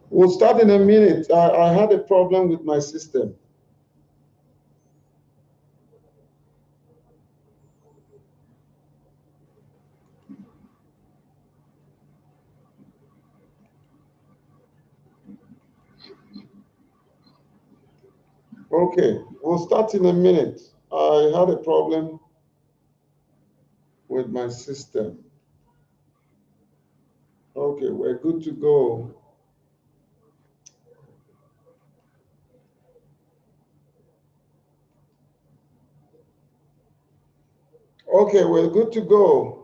We'll start in a minute. I had a problem with my system. Okay, we'll start in a minute. I had a problem with my system. Okay, we're good to go. Okay, we're good to go.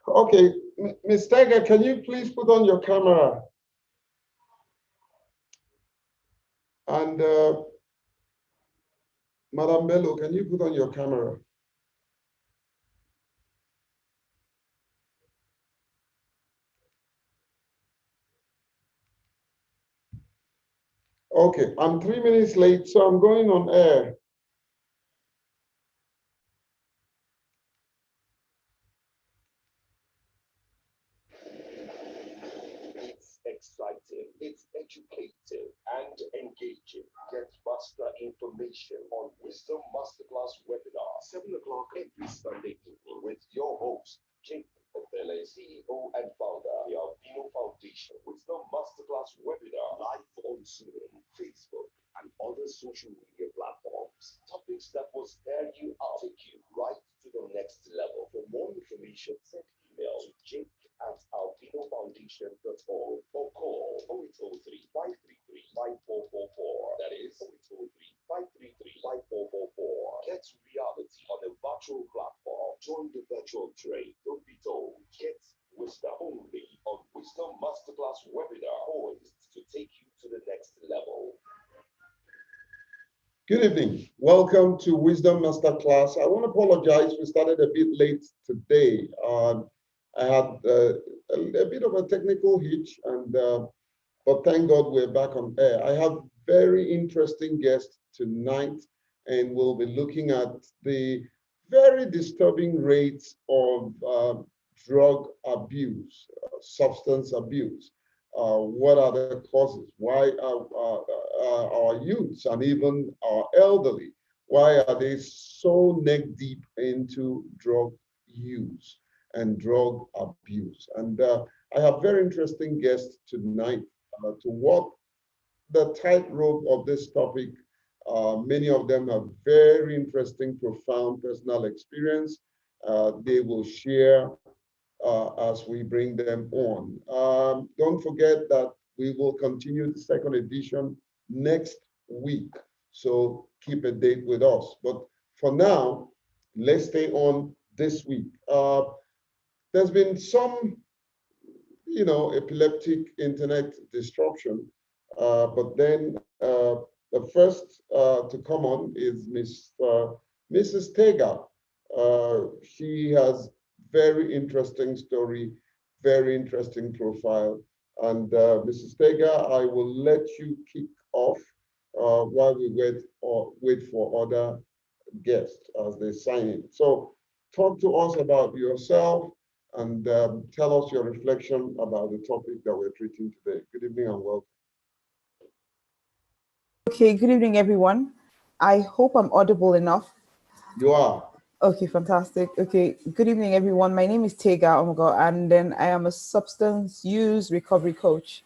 Okay, Ms. Tiger, can you please put on your camera? And Madam Bello, can you put on your camera? Okay, I'm 3 minutes late, so I'm going on air. It's exciting, it's educative, and engaging. Get master information on Wisdom Masterclass webinar, 7 o'clock every Sunday evening with your host, Jake Opele, CEO and founder, the Albino Foundation. Wisdom Masterclass webinar live on Zoom, Facebook, and other social media platforms. Topics that will scare you out, take you right to the next level. For more information, send email to Jake at albinofoundation.org or call 0803 533 5444. That is 0803 533 5444. Get reality on a virtual platform. Join the virtual trade. Don't be told. Get wisdom only on Wisdom Masterclass webinar, poised to take you to the next level. Good evening. Welcome to Wisdom Masterclass. I want to apologize. We started a bit late today. I had a bit of a technical hitch, and but thank God we're back on air. I have very interesting guests tonight, and we'll be looking at the very disturbing rates of drug abuse, substance abuse. What are the causes? Why are our youths and even our elderly, why are they so neck deep into drug use and drug abuse? And I have very interesting guests tonight to walk the tightrope of this topic. Many of them have very interesting, profound personal experience. They will share as we bring them on. Don't forget that we will continue the second edition next week. So keep a date with us. But for now, let's stay on this week. There's been some, epileptic internet disruption. But then the first to come on is Mrs. Tega. She has very interesting story, very interesting profile. And Mrs. Tega, I will let you kick off while we wait for other guests as they sign in. So talk to us about yourself and tell us your reflection about the topic that we're treating today. Good evening and welcome. Okay, good evening, everyone. I hope I'm audible enough. You are. Okay, fantastic. Okay, good evening, everyone. My name is Tega Omogo, and then I am a substance use recovery coach.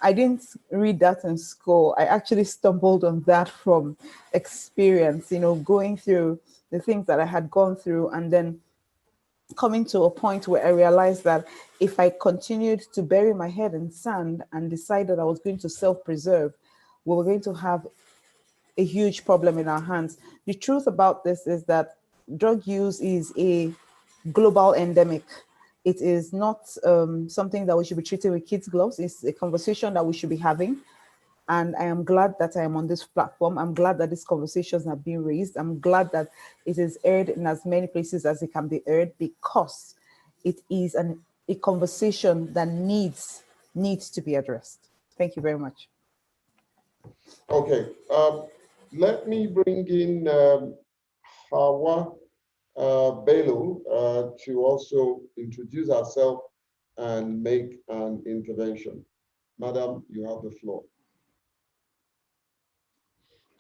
I didn't read that in school. I actually stumbled on that from experience, going through the things that I had gone through, and then coming to a point where I realized that if I continued to bury my head in sand and decided I was going to self preserve, we were going to have a huge problem in our hands. The truth about this is that drug use is a global endemic. It is not something that we should be treating with kids' gloves. It's a conversation that we should be having. And I am glad that I am on this platform. I'm glad that these conversations have been raised. I'm glad that it is aired in as many places as it can be aired, because it is a conversation that needs to be addressed. Thank you very much. Okay. Let me bring in Hawa Bello to also introduce herself and make an intervention. Madam, you have the floor.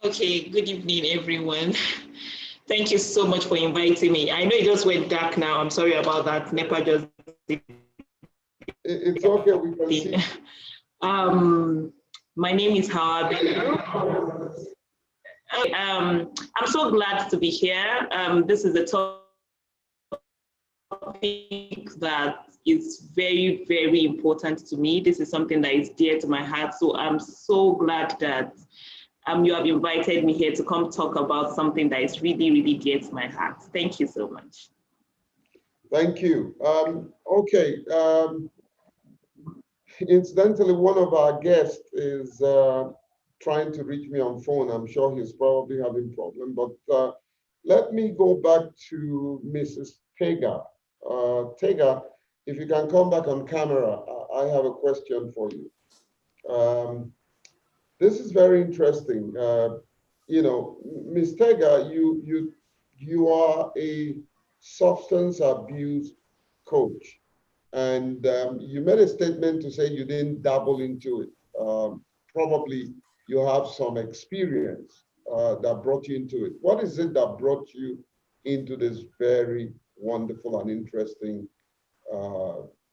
Okay, good evening, everyone. Thank you so much for inviting me. I know it just went dark now. I'm sorry about that. NEPA just It's okay, we can see. My name is Hawa. I'm so glad to be here. This is a topic that is very, very important to me. This is something that is dear to my heart. So I'm so glad that you have invited me here to come talk about something that is really, really dear to my heart. Thank you so much. Thank you. Okay. Incidentally, one of our guests is trying to reach me on phone. I'm sure he's probably having problem, but let me go back to Mrs. Tega. Tega, if you can come back on camera, I have a question for you. This is very interesting. Ms. Tega, you are a substance abuse coach. And you made a statement to say you didn't dabble into it. Probably you have some experience that brought you into it. What is it that brought you into this very wonderful and interesting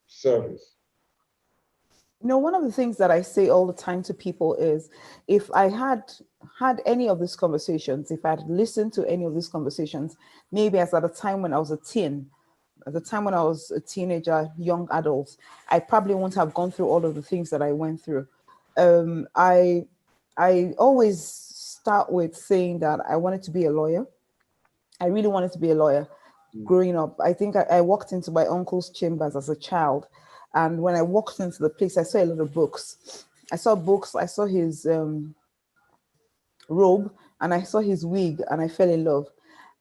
service? One of the things that I say all the time to people is, if I had any of these conversations, if I had listened to any of these conversations, maybe as at a time when I was at the time when I was a teenager, young adult, I probably wouldn't have gone through all of the things that I went through. I always start with saying that I wanted to be a lawyer. I really wanted to be a lawyer growing up. I think I walked into my uncle's chambers as a child. And when I walked into the place, I saw a lot of books. I saw books, I saw his robe, and I saw his wig, and I fell in love.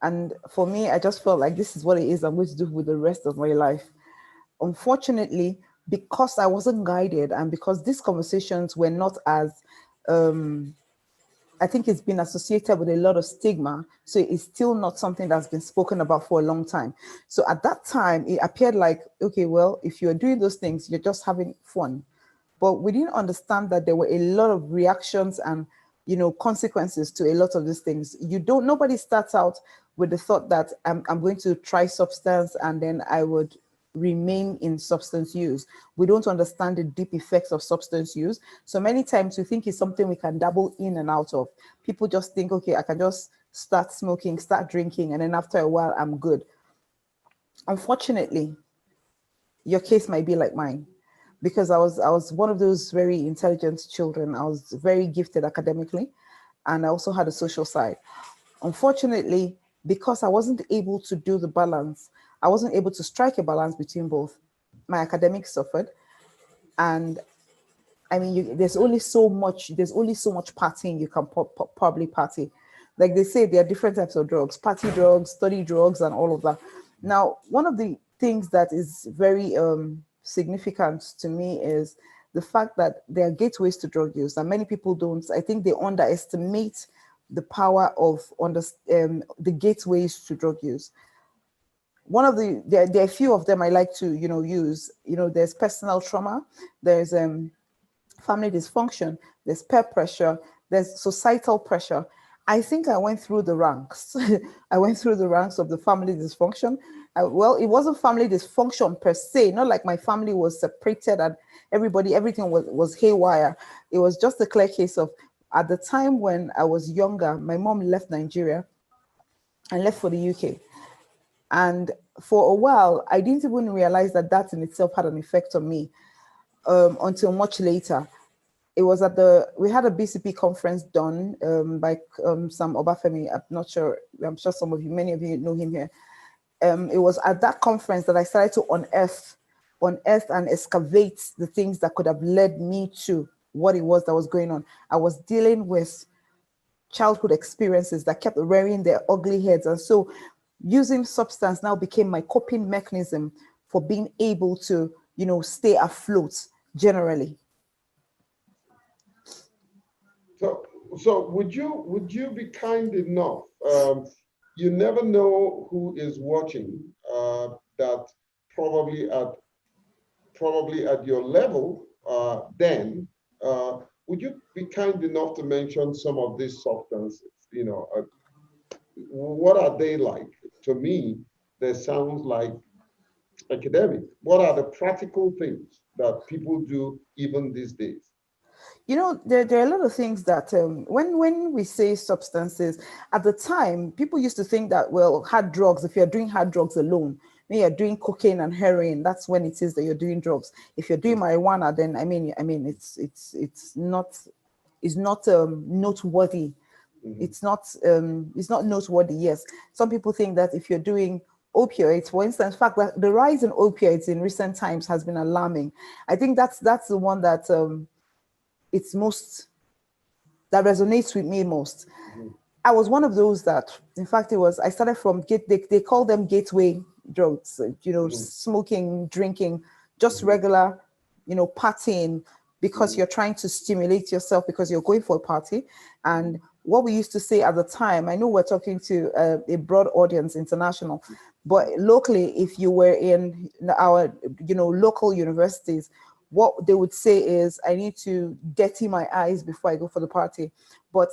And for me, I just felt like this is what it is I'm going to do with the rest of my life. Unfortunately, because I wasn't guided, and because these conversations were not as I think it's been associated with a lot of stigma. So it's still not something that's been spoken about for a long time. So at that time, it appeared like, okay, well, if you're doing those things, you're just having fun. But we didn't understand that there were a lot of reactions and, consequences to a lot of these things. Nobody starts out with the thought that I'm going to try substance and then I would remain in substance use. We don't understand the deep effects of substance use. So many times we think it's something we can dabble in and out of. People just think, okay, I can just start smoking, start drinking, and then after a while, I'm good. Unfortunately, your case might be like mine, because I was one of those very intelligent children. I was very gifted academically, and I also had a social side. Unfortunately, because I wasn't able to do the balance, I wasn't able to strike a balance between both. My academics suffered, and I mean, there's only so much partying you can probably party. Like they say, there are different types of drugs: party drugs, study drugs, and all of that. Now, one of the things that is very significant to me is the fact that there are gateways to drug use, and many people don't. I think they underestimate the power of the gateways to drug use. one of there are a few of them I like to, use. There's personal trauma, there's family dysfunction, there's peer pressure, there's societal pressure. I think I went through the ranks. I went through the ranks of the family dysfunction. Well, it wasn't family dysfunction per se, not like my family was separated and everything was haywire. It was just a clear case of, at the time when I was younger, my mom left Nigeria and left for the UK. And for a while, I didn't even realize that that in itself had an effect on me until much later. It was we had a BCP conference done by Sam Obafemi. I'm sure many of you know him here. It was at that conference that I started to unearth and excavate the things that could have led me to what it was that was going on. I was dealing with childhood experiences that kept rearing their ugly heads. And so using substance now became my coping mechanism for being able to, stay afloat generally. So would you be kind enough? You never know who is watching. That probably at your level. Then would you be kind enough to mention some of these substances? What are they like? To me, they sound like academic. What are the practical things that people do even these days? There are a lot of things that when we say substances, at the time, people used to think that, well, hard drugs, if you're doing hard drugs alone, when you're doing cocaine and heroin, that's when it is that you're doing drugs. If you're doing marijuana, then I mean, it's not noteworthy. It's not noteworthy. Yes, some people think that if you're doing opioids, for instance, in fact, the rise in opioids in recent times has been alarming. I think that's the one that that resonates with me most. I was one of those that, in fact, I started from they call them gateway drugs, smoking, drinking, just regular, partying, because you're trying to stimulate yourself because you're going for a party. And what we used to say at the time, I know we're talking to a broad audience, international, but locally, if you were in our, local universities, what they would say is, I need to dirty my eyes before I go for the party. But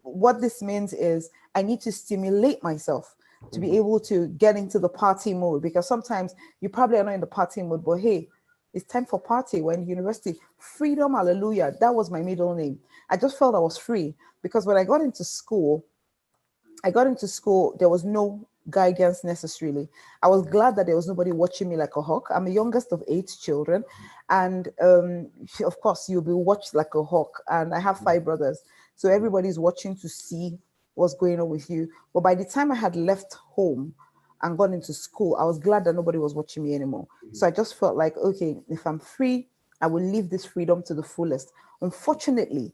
what this means is I need to stimulate myself to be able to get into the party mode, because sometimes you probably are not in the party mode, but hey, it's time for party. We're in university. Freedom, hallelujah. That was my middle name. I just felt I was free, because when I got into school, there was no guidance necessarily. I was glad that there was nobody watching me like a hawk. I'm the youngest of 8 children. And of course, you'll be watched like a hawk. And I have 5 brothers. So everybody's watching to see what's going on with you. But by the time I had left home and gone into school, I was glad that nobody was watching me anymore. So I just felt like, okay, if I'm free, I will live this freedom to the fullest. Unfortunately,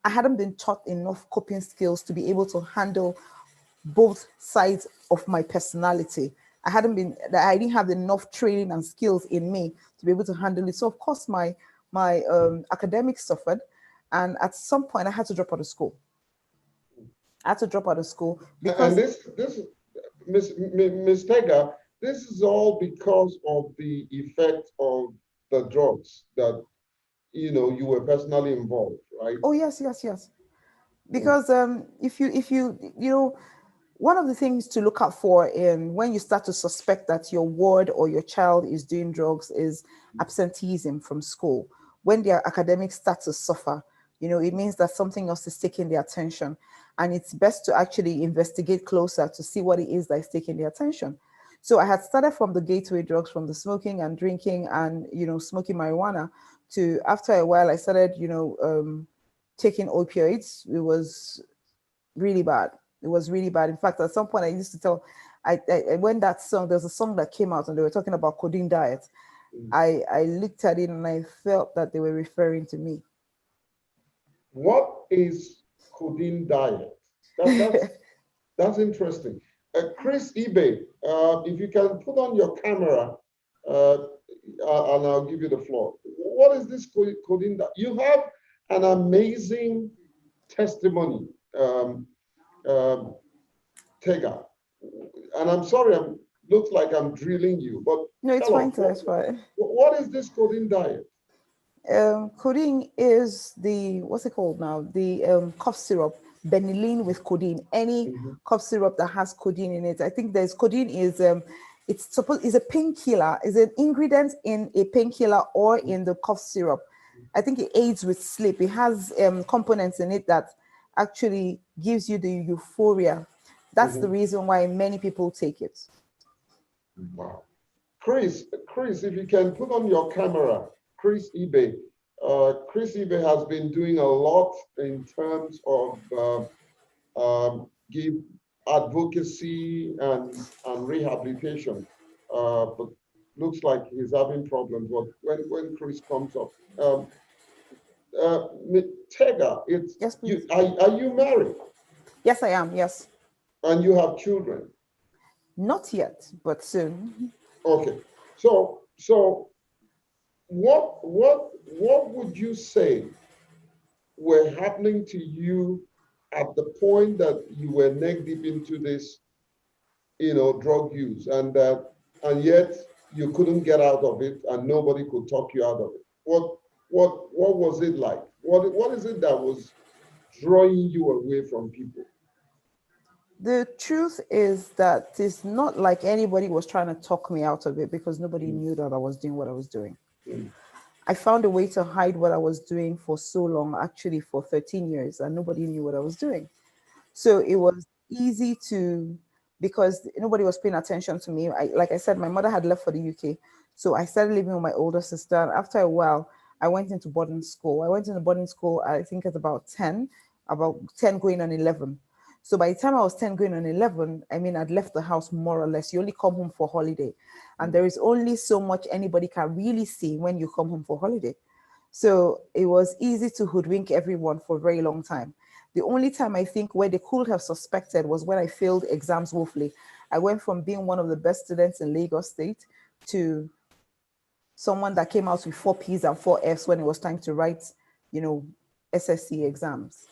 I hadn't been taught enough coping skills to be able to handle both sides of my personality. I didn't have enough training and skills in me to be able to handle it. So of course my academics suffered, and at some point I had to drop out of school. Because and this Miss Tega, this is all because of the effect of the drugs that you were personally involved, right? Oh yes. Because if you one of the things to look out for when you start to suspect that your ward or your child is doing drugs is absenteeism from school. When their academics start to suffer, it means that something else is taking their attention. And it's best to actually investigate closer to see what it is that is taking their attention. So I had started from the gateway drugs, from the smoking and drinking and, smoking marijuana, to after a while, I started, taking opioids. It was really bad. It was really bad. In fact, at some point I used to tell, when there's a song that came out and they were talking about codeine diet. I looked at it and I felt that they were referring to me. What is codeine diet? That's interesting. Chris eBay, if you can put on your camera, and I'll give you the floor. What is this codeine diet? You have an amazing testimony, Tega. And I'm sorry, looks like I'm drilling you, but No, it's tell fine, us, sir. It's fine. what is this codeine diet? Codeine is the, what's it called now? The cough syrup, Benylin with codeine. Any Mhm, cough syrup that has codeine in it. I think there's codeine is it's supposed is a painkiller, is an ingredient in a painkiller or in the cough syrup. I think it aids with sleep. It has components in it that actually gives you the euphoria. That's the mhm. reason why many people take it. Wow. Chris, if you can put on your camera, Chris eBay. Chris eBay has been doing a lot in terms of give advocacy and rehabilitation. But looks like he's having problems. But when Chris comes up, Tega, it's Yes, you. please. Are you married Yes, I am. Yes. and you have children? Not yet, but soon. Okay. So what would you say were happening to you at the point that you were neck deep into this, drug use, and yet you couldn't get out of it, and nobody could talk you out of it? What was it like? What is it that was drawing you away from people? The truth is that it's not like anybody was trying to talk me out of it because nobody Mm, knew that I was doing what I was doing. mm, I found a way to hide what I was doing for so long, actually for 13 years, and nobody knew what I was doing. So it was easy to, because nobody was paying attention to me. Like I said, my mother had left for the UK. So I started living with my older sister. And after a while, I went into boarding school. I went into boarding school, I think at about 10 going on 11. So by the time I was 10 going on 11, I mean, I'd left the house more or less. You only come home for holiday. And mm. there is only so much anybody can really see when you come home for holiday. So it was easy to hoodwink everyone for a very long time. The only time I think where they could have suspected was when I failed exams woefully. I went from being one of the best students in Lagos State to someone that came out with 4 P's and 4 F's when it was time to write, you know, SSC exams.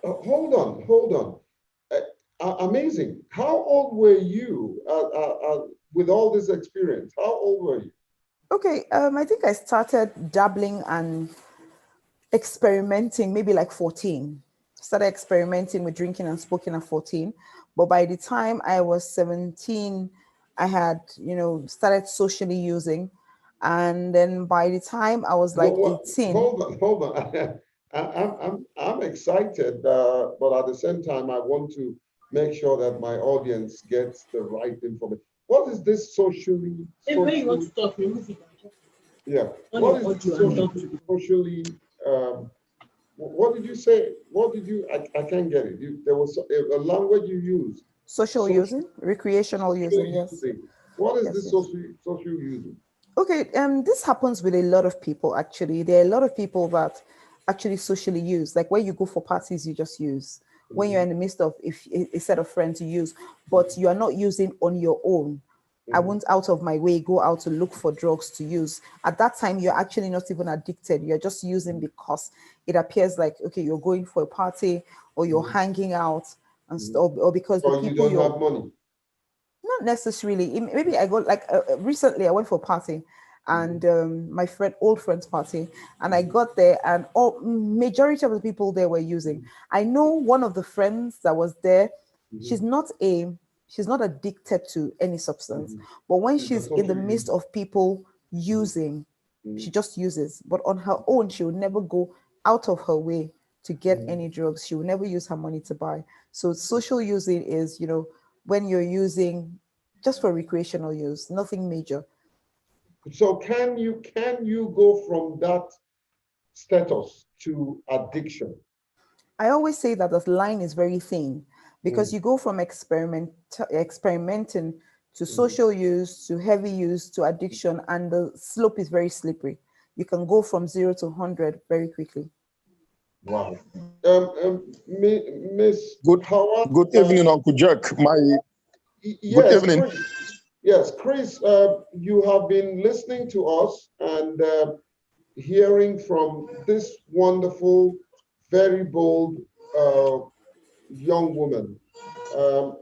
Hold on. Amazing. How old were you with all this experience? How old were you? Okay, I think I started dabbling and experimenting maybe like 14. Started experimenting with drinking and smoking at 14. But by the time I was 17, I had, started socially using. And then by the time I was like 18, Hold on. I'm excited, but at the same time, I want to make sure that my audience gets the right information. What is this socially? If when you want to talk, remove it and just Yeah. on What your is audio this and talk to people. socially? What did you say? What did you? I can't get it. There was a language you used. social Social, using, recreational social using, yes. using. What is Yes, this yes. social using? Okay, this happens with a lot of people actually. There are a lot of people that actually socially use. Like when you go for parties, you just use. When you're Mhm, in the midst of if a set of friends, you use, but you are not using on your own. I mhm, won't out of my way go out to look for drugs to use. At that time, you're actually not even addicted. You're just using because it appears like okay, you're going for a party or you're mhm, hanging out and mhm. stuff, or because the Or you people don't you're have money. not necessarily. Maybe I go like recently. I went for a party, Mhm, and my old friend's party, and I mhm, got there, and all majority of the people there were using. mhm, I know one of the friends that was there. She's mhm, not a she's not addicted to any substance, mhm. but when She's a she's in the social midst user. of people Mhm, using, she mhm, just uses. But on her own, she would never go out of her way to get mhm. any drugs. She would never use her money to buy. So social using is, when you're using just for recreational use, nothing major. So can you go from that status to addiction? I always say that the line is very thin because Mm, you go from experimenting to mhm. social use to heavy use to addiction, and the slope is very slippery. You can go from 0 to 100 very quickly. Wow. Miss Good Howard, good evening, Uncle Jack. Good yes, evening. Chris. Yes, Chris, you have been listening to us and hearing from this wonderful, very bold young woman. Um,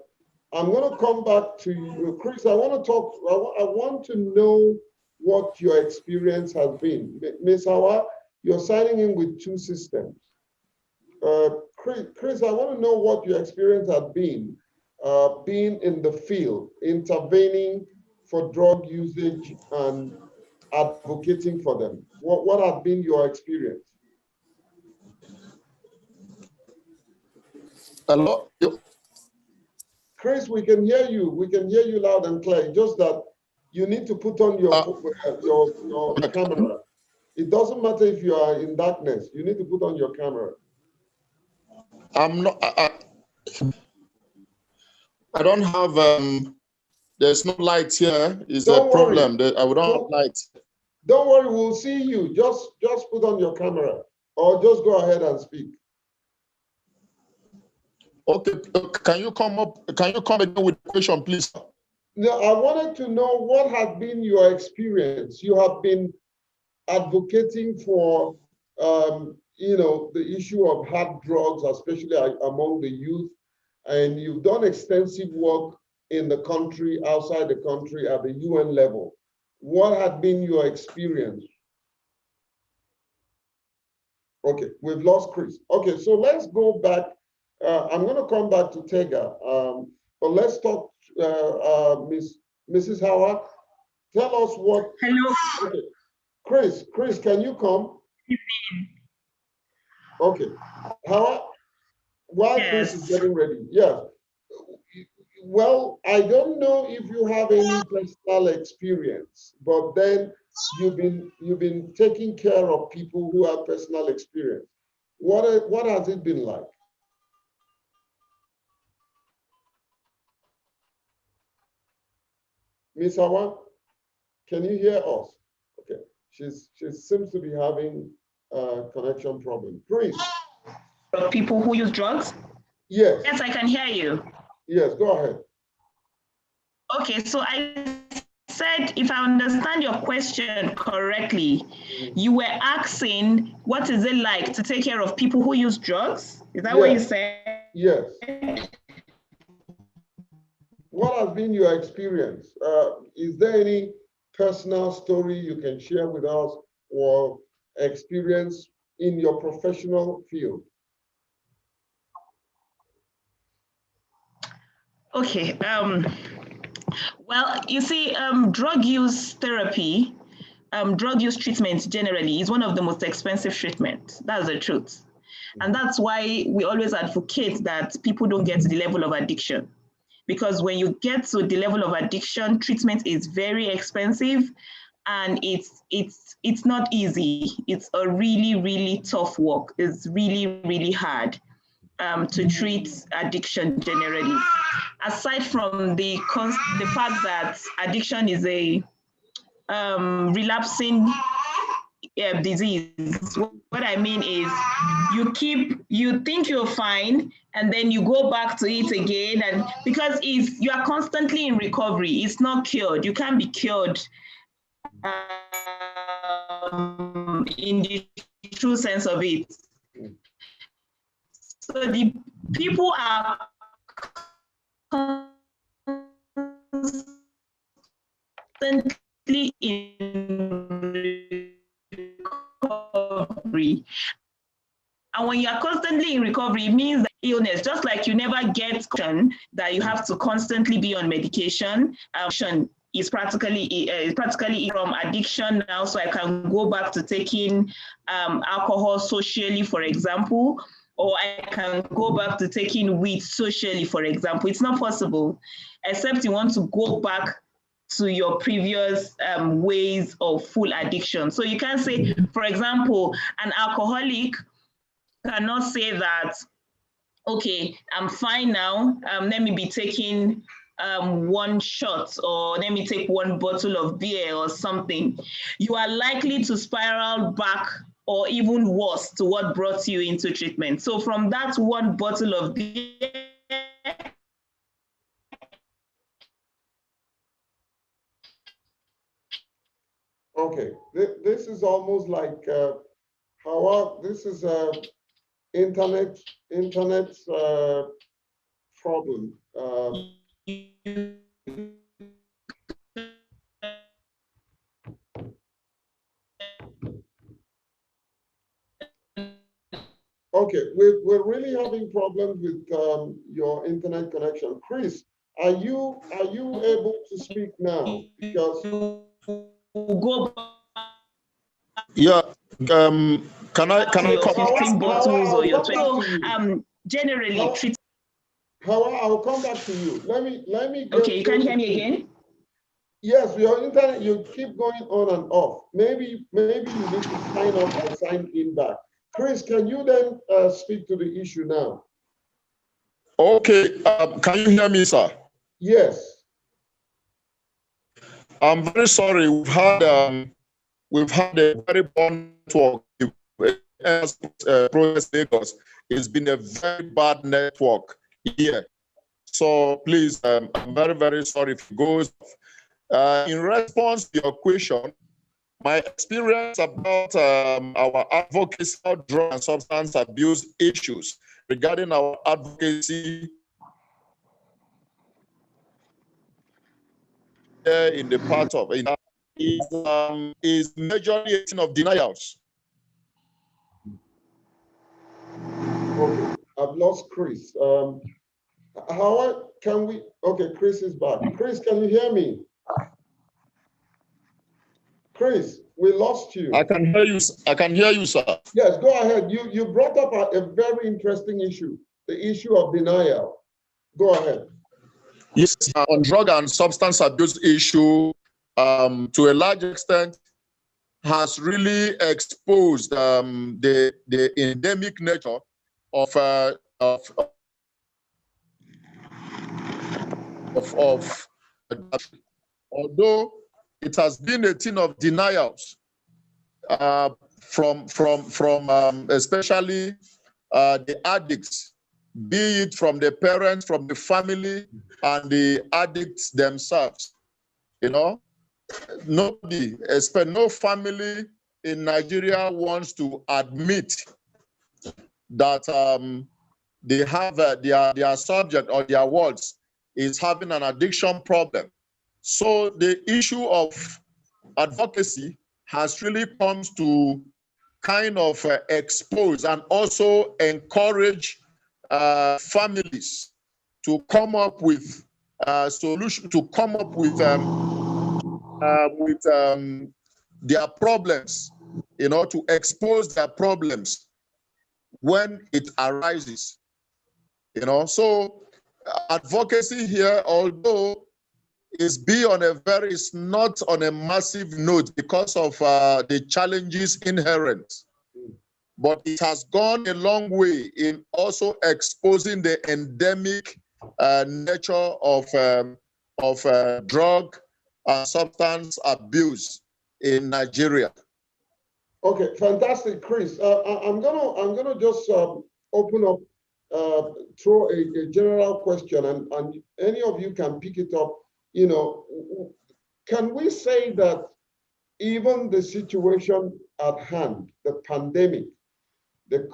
I'm going to come back to you. Chris, I want to talk, I want to know what your experience has been. Ms. Hawa, you're signing in with two systems. Chris, I want to know what your experience has been, being in the field, intervening for drug usage and advocating for them. What has been your experience? Hello? Chris, we can hear you. We can hear you loud and clear. Just that you need to put on your camera. It doesn't matter if you are in darkness. You need to put on your camera. I'm not. I don't have. There's no light here. Is a problem. I don't have light. Don't worry. We'll see you. Just put on your camera, or just go ahead and speak. Okay. Can you come up? Can you come again with the question, please? Now, I wanted to know what has been your experience. You have been advocating for, the issue of hard drugs, especially among the youth, and you've done extensive work in the country, outside the country, at the UN level. What had been your experience? Okay, we've lost Chris. Okay, so let's go back. I'm going to come back to Tega, but let's talk, Mrs. Howard. Tell us what. Hello. Okay, Chris, can you come? Okay, Howard. While Yes. Chris is getting ready, yeah. Well, I don't know if you have any personal experience, but then you've been taking care of people who have personal experience. What has it been like? Miss Hawa, can you hear us? Okay, she seems to be having a connection problem. Chris. People who use drugs? Yes. Yes, I can hear you. Yes, go ahead. Okay, so I said, if I understand your question correctly, you were asking what is it like to take care of people who use drugs? Is that what you said? Yes. What has been your experience? Is there any personal story you can share with us or experience in your professional field? Okay. Well, you see, drug use therapy, drug use treatment generally is one of the most expensive treatments. That's the truth. And that's why we always advocate that people don't get to the level of addiction. Because when you get to the level of addiction, treatment is very expensive and it's not easy. It's a really, really tough work. It's really, really hard to treat addiction generally. Aside from the fact that addiction is a relapsing disease. What I mean is you think you're fine and then you go back to it again, and because you are constantly in recovery, it's not cured. You can't be cured in the true sense of it. So the people are constantly in recovery. And when you're constantly in recovery, it means that illness, just like you never get that you have to constantly be on medication. Is practically from addiction now, so I can go back to taking alcohol socially, for example, or I can go back to taking weed socially, for example. It's not possible, except you want to go back to your previous ways of full addiction. So you can say, for example, an alcoholic cannot say that, okay, I'm fine now, let me be taking one shot, or let me take one bottle of beer or something. You are likely to spiral back or even worse to what brought you into treatment. So from that one bottle of beer, okay, this is almost like how this is a internet problem. Okay, we're really having problems with your internet connection. Chris, are you able to speak now? Because go Yeah. Can I to your come? 15 bottles or I'll your come 20. back So to you. generally treat. I'll come back to you. Let me get Okay, you can hear me again? Yes, your internet, you keep going on and off. Maybe you need to sign off and sign in back. Chris, can you then speak to the issue now? Okay. Can you hear me, sir? Yes. I'm very sorry. We've had a very poor network. Progress Lagos. It's been a very bad network here. So please, I'm very, very sorry if it goes. In response to your question, my experience about our advocacy of drug and substance abuse issues regarding our advocacy in the part of is majorly a thing of denials. Okay, I've lost Chris. How can we? Okay, Chris is back. Chris, can you hear me? Chris, we lost you. I can hear you. I can hear you, sir. Yes, go ahead. You brought up a very interesting issue, the issue of denial. Go ahead. Yes, on drug and substance abuse issue, to a large extent, has really exposed the endemic nature of although it has been a thing of denials from especially the addicts, be it from the parents, from the family, and the addicts themselves. You know, nobody, especially no family in Nigeria, wants to admit that they have their subject or their wards is having an addiction problem. So the issue of advocacy has really come to kind of expose and also encourage families to come up with solution, to come up with their problems, you know, to expose their problems when it arises, you know. So advocacy here, although it's not on a massive note because of the challenges inherent, but it has gone a long way in also exposing the endemic nature of drug and substance abuse in Nigeria. Okay, fantastic, Chris. I'm gonna just open up, throw a general question, and any of you can pick it up. You know, can we say that even the situation at hand, the pandemic, the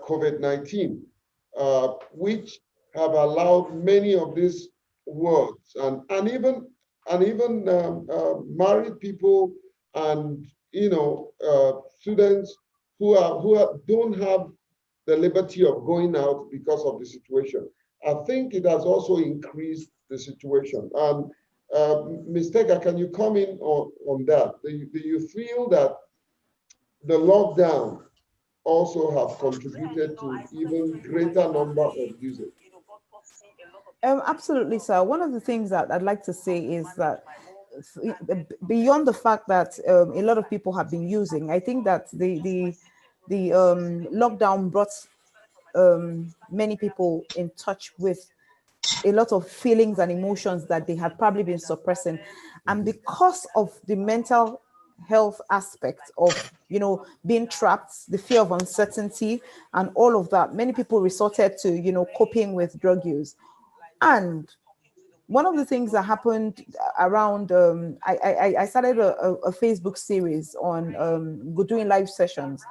COVID-19, which have allowed many of these words and even married people and students who don't have the liberty of going out because of the situation. I think it has also increased the situation. And Ms. Tega, can you comment on that? Do you feel that the lockdown also have contributed to even greater number of users? Absolutely, sir. One of the things that I'd like to say is that beyond the fact that a lot of people have been using, I think that the lockdown brought many people in touch with a lot of feelings and emotions that they had probably been suppressing, and because of the mental health aspect of being trapped, the fear of uncertainty and all of that, many people resorted to coping with drug use. And one of the things that happened around, I started a Facebook series on doing live sessions.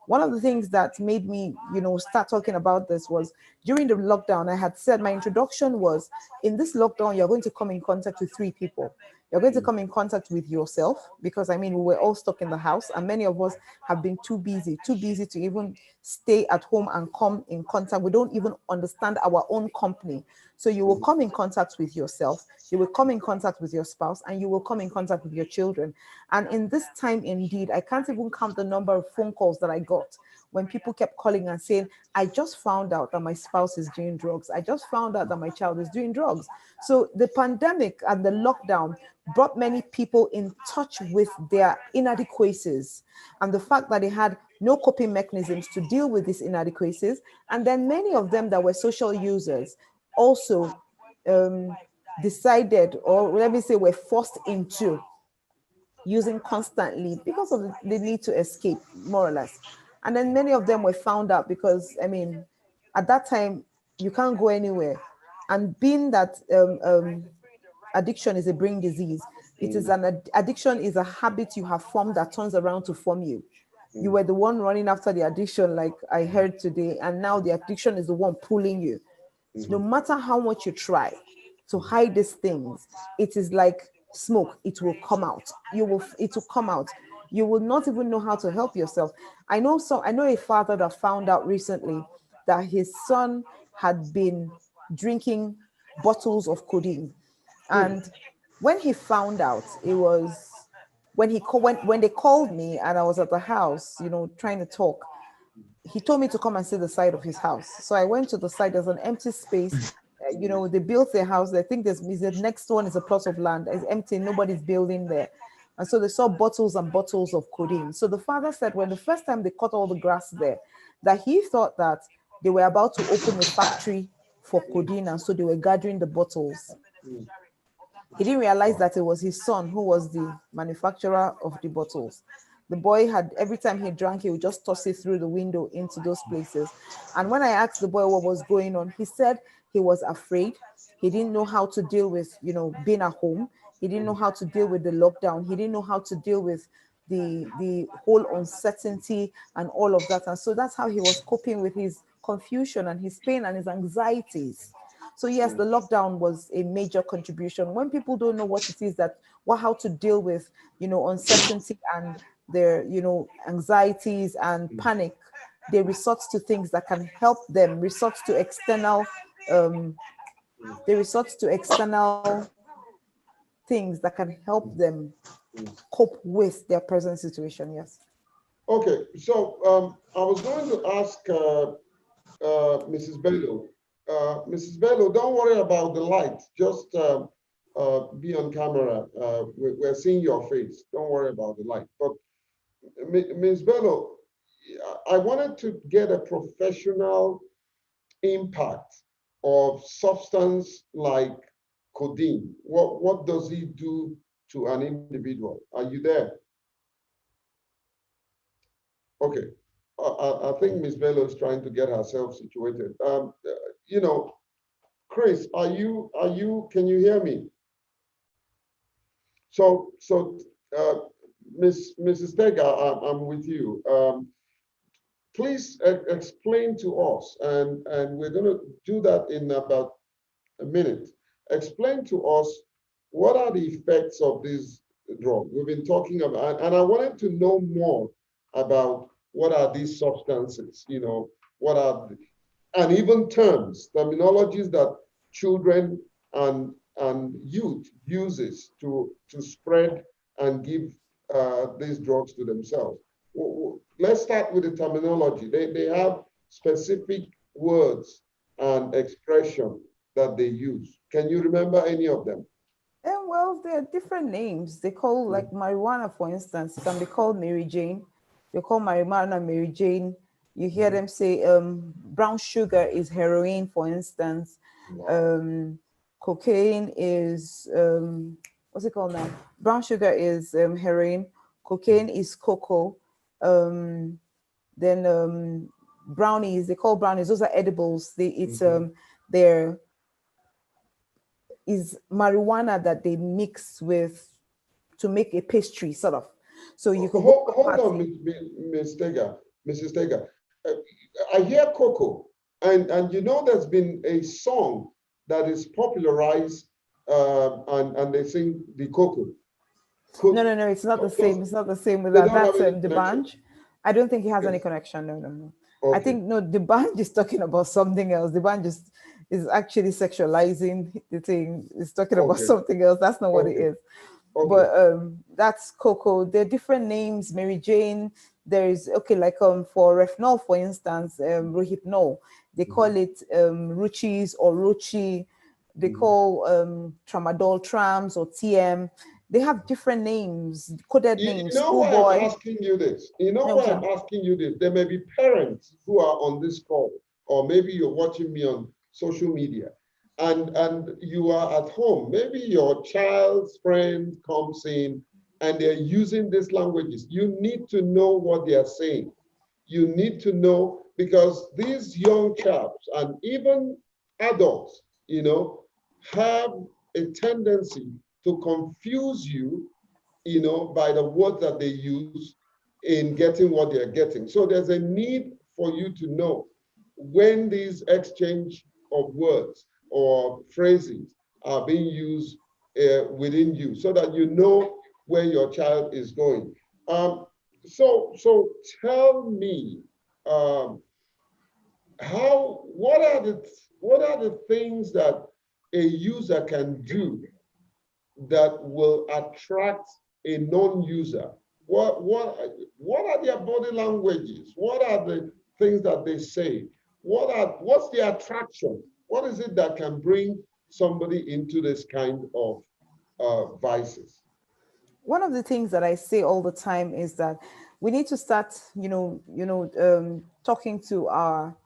One of the things that made me, start talking about this was during the lockdown, I had said my introduction was, in this lockdown, you're going to come in contact with three people. You're going to come in contact with yourself, because I mean, we were all stuck in the house, and many of us have been too busy to even stay at home and come in contact. We don't even understand our own company. So you will come in contact with yourself, you will come in contact with your spouse, and you will come in contact with your children. And in this time, indeed, I can't even count the number of phone calls that I got when people kept calling and saying, I just found out that my spouse is doing drugs. I just found out that my child is doing drugs. So the pandemic and the lockdown brought many people in touch with their inadequacies and the fact that they had no coping mechanisms to deal with these inadequacies. And then many of them that were social users also decided, or let me say, were forced into using constantly because of the need to escape, more or less. And then many of them were found out because, I mean, at that time, you can't go anywhere. And being that addiction is a brain disease, it is addiction is a habit you have formed that turns around to form you. You were the one running after the addiction, like I heard today, and now the addiction is the one pulling you. No matter how much you try to hide these things, it is like smoke. It will come out. It will come out. You will not even know how to help yourself. I know a father that found out recently that his son had been drinking bottles of codeine. And when he found out, it was when they called me and I was at the house, trying to talk. He told me to come and see the side of his house. So I went to the side. There's an empty space. They built their house. I think the next one is a plot of land. It's empty. Nobody's building there. And so they saw bottles and bottles of codeine. So the father said when the first time they cut all the grass there, that he thought that they were about to open a factory for codeine. And so they were gathering the bottles. He didn't realize that it was his son who was the manufacturer of the bottles. The boy had, every time he drank, he would just toss it through the window into those places. And when I asked the boy what was going on, he said he was afraid. He didn't know how to deal with, being at home. He didn't know how to deal with the lockdown. He didn't know how to deal with the whole uncertainty and all of that. And so that's how he was coping with his confusion and his pain and his anxieties. So yes, the lockdown was a major contribution. When people don't know what it is how to deal with, uncertainty and their, anxieties and panic, they resort to things that can help them, they resort to external things that can help them cope with their present situation. Yes. Okay, so I was going to ask Mrs. Bello. Mrs. Bello, don't worry about the light. Just be on camera. We're seeing your face. Don't worry about the light. But Ms. Bello, I wanted to get a professional impact of substance like codeine. What does it do to an individual? Are you there? Okay. I think Ms. Bello is trying to get herself situated. Chris, can you hear me? So, Mrs. Tega, I'm with you. Please explain to us, and we're going to do that in about a minute. Explain to us what are the effects of this drug we've been talking about, and I wanted to know more about what are these substances, what are, and even terms, terminologies that children and youth uses to spread and give these drugs to themselves. Let's start with the terminology. They have specific words and expression that they use. Can you remember any of them? And well, there are different names. They call, like marijuana, for instance, can be called Mary Jane. They call marijuana Mary Jane. You hear them say brown sugar is heroin, for instance. Wow. Cocaine is what's it called now? Brown sugar is heroin. Cocaine is cocoa. Then brownies, they call brownies. Those are edibles. They're is marijuana that they mix with to make a pastry, sort of. So you could hold on, Ms. Tega, Mrs. Tega. I hear cocoa, And you know, there's been a song that is popularized, and they sing the Coco. No, it's not the same. It's not the same with They that. don't have That's any the connection. band. I don't think he has any Yes. connection. No. I Okay. think no, the band is talking about something else. The band just is actually sexualizing the thing. It's talking about Okay. something else. That's not what it Okay. is. Okay. But that's Coco. There are different names. Mary Jane. There is okay, like for Refnol, for instance, Rohypnol. They call it Ruchis or Ruchi. They call Tramadol Trams or TM. They have different names, coded You names. know why I'm Schoolboy. asking you this? You know No, why sir. I'm asking you this? There may be parents who are on this call, or maybe you're watching me on social media, and you are at home. Maybe your child's friend comes in and they're using these languages. You need to know what they are saying. You need to know, because these young chaps and even adults, have a tendency to confuse you, by the words that they use in getting what they're getting. So there's a need for you to know when these exchange of words or phrases are being used within you, so that you know where your child is going. So tell me, um, what are the things that a user can do that will attract a non-user? What are their body languages? What are the things that they say? What's the attraction? What is it that can bring somebody into this kind of vices? One of the things that I say all the time is that we need to start, talking to our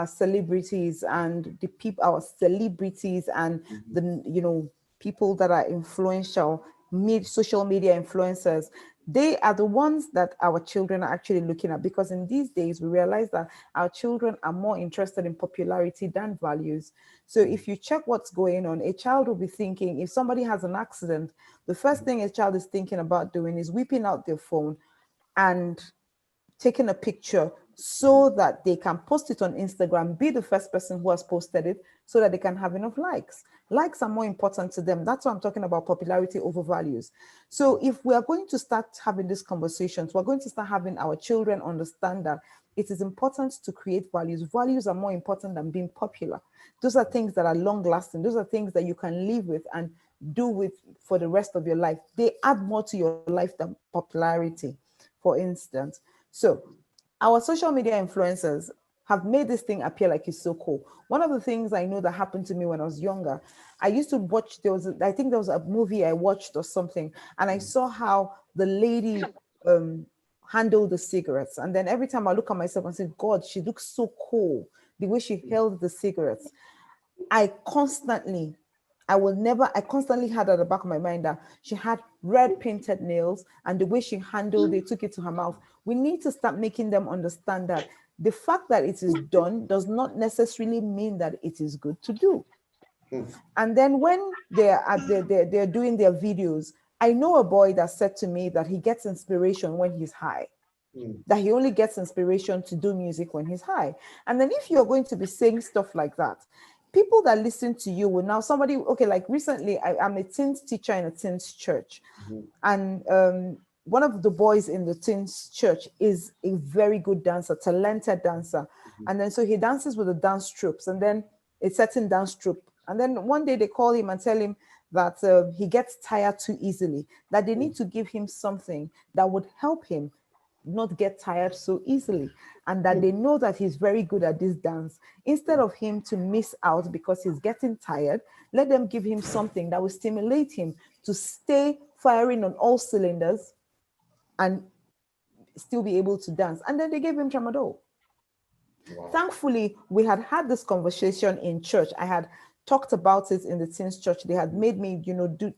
celebrities and the people, our celebrities and the, people that are influential, social media influencers. They are the ones that our children are actually looking at, because in these days we realize that our children are more interested in popularity than values. So if you check what's going on, a child will be thinking, if somebody has an accident, the first thing a child is thinking about doing is whipping out their phone and taking a picture so that they can post it on Instagram, be the first person who has posted it so that they can have enough likes. Likes are more important to them. That's why I'm talking about popularity over values. So if we are going to start having these conversations, we're going to start having our children understand that it is important to create values. Values are more important than being popular. Those are things that are long lasting. Those are things that you can live with and do with for the rest of your life. They add more to your life than popularity, for instance. So our social media influencers have made this thing appear like it's so cool. One of the things I know that happened to me when I was younger, I used to watch, I think there was a movie I watched or something, and I saw how the lady handled the cigarettes. And then every time I look at myself and say, God, she looks so cool, the way she held the cigarettes. I constantly had at the back of my mind that she had red painted nails, and the way she handled it, took it to her mouth. We need to start making them understand that the fact that it is done does not necessarily mean that it is good to do. And then when they're doing their videos, I know a boy that said to me that he gets inspiration when he's high, that he only gets inspiration to do music when he's high. And then if you're going to be saying stuff like that, people that listen to you will now, somebody, okay, like recently, I'm a teens teacher in a teens church. And one of the boys in the teens church is a very good dancer, talented dancer. And then so he dances with the dance troops and then a certain dance troupe. And then one day they call him and tell him that he gets tired too easily, that they need to give him something that would help him not get tired so easily, and that they know that he's very good at this dance. Instead of him to miss out because he's getting tired, let them give him something that will stimulate him to stay firing on all cylinders and still be able to dance. And then they gave him tramadol. Wow. Thankfully, we had this conversation in church. I had talked about it in the teens church. They had made me,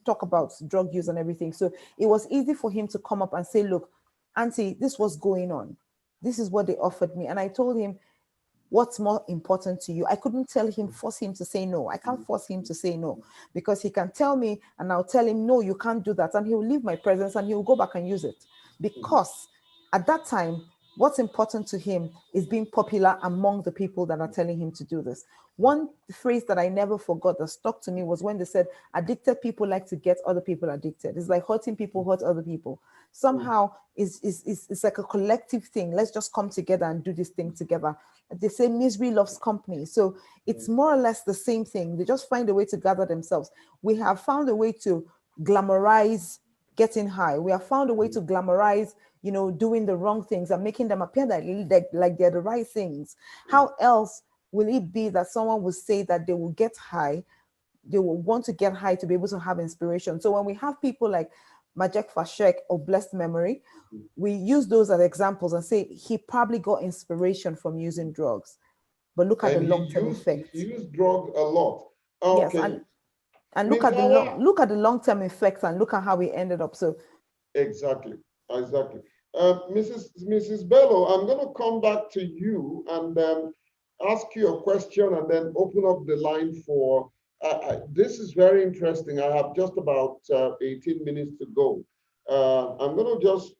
talk about drug use and everything. So it was easy for him to come up and say, look, Auntie, this was going on. This is what they offered me. And I told him, what's more important to you? I couldn't force him to say no. I can't force him to say no, because he can tell me and I'll tell him, no, you can't do that. And he'll leave my presence and he'll go back and use it. Because at that time, What's important to him is being popular among the people that are telling him to do this. One phrase that I never forgot that stuck to me was when they said, addicted people like to get other people addicted. It's like hurting people hurt other people. Somehow it's like a collective thing. Let's just come together and do this thing together. They say misery loves company. So it's more or less the same thing. They just find a way to gather themselves. We have found a way to glamorize getting high. We have found a way to glamorize, doing the wrong things and making them appear like they're the right things. How else will it be that someone will say that they will get high, they will want to get high to be able to have inspiration? So when we have people like Majek Fashek of blessed memory, we use those as examples and say he probably got inspiration from using drugs. But look at the long-term effects. He used drug a lot. Yes, Okay. and look at the long-term effects and look at how we ended up. So exactly. Mrs. Bello, I'm going to come back to you and ask you a question and then open up the line for, this is very interesting. I have just about 18 minutes to go. I'm going to just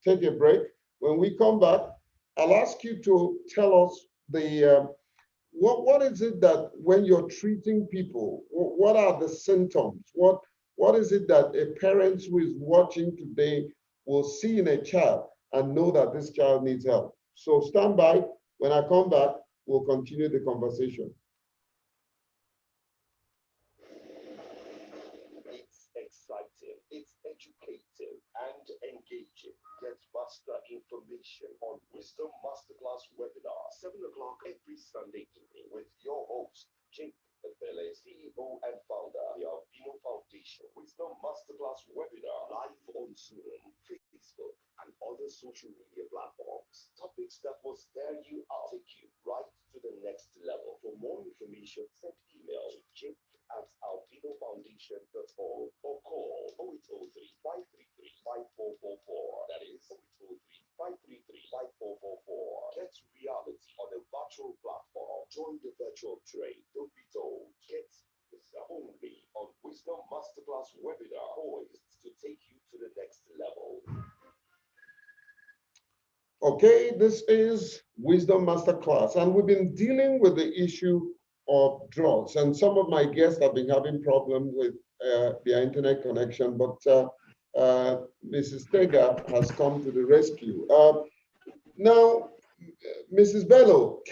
take a break. When we come back, I'll ask you to tell us what is it that when you're treating people, what are the symptoms? What is it that a parent who is watching today will see in a child and know that this child needs help? So stand by. When I come back, we'll continue the conversation. It's exciting, it's educative, and engaging. Get master information on Wisdom Masterclass webinar, 7 o'clock every Sunday evening with your host, Jake Ebele, CEO and founder of the Albino Foundation. Wisdom Masterclass webinar live on Zoom, Facebook, and other social media platforms. Topics that will scare you out, take you right to the next level. For more information, send email to jake@albinofoundation.org or call 0803-533-5444. That is 0803-533-5444. Get reality on a virtual platform. Join the virtual trade. Don't be told. Get wisdom only on Wisdom Masterclass webinar, poised to take you to the next level. Okay, this is Wisdom Masterclass, and we've been dealing with the issue of drugs. And some of my guests have been having problem with their internet connection, but Mrs. Tega has come to the rescue. Now, Mrs. Bello,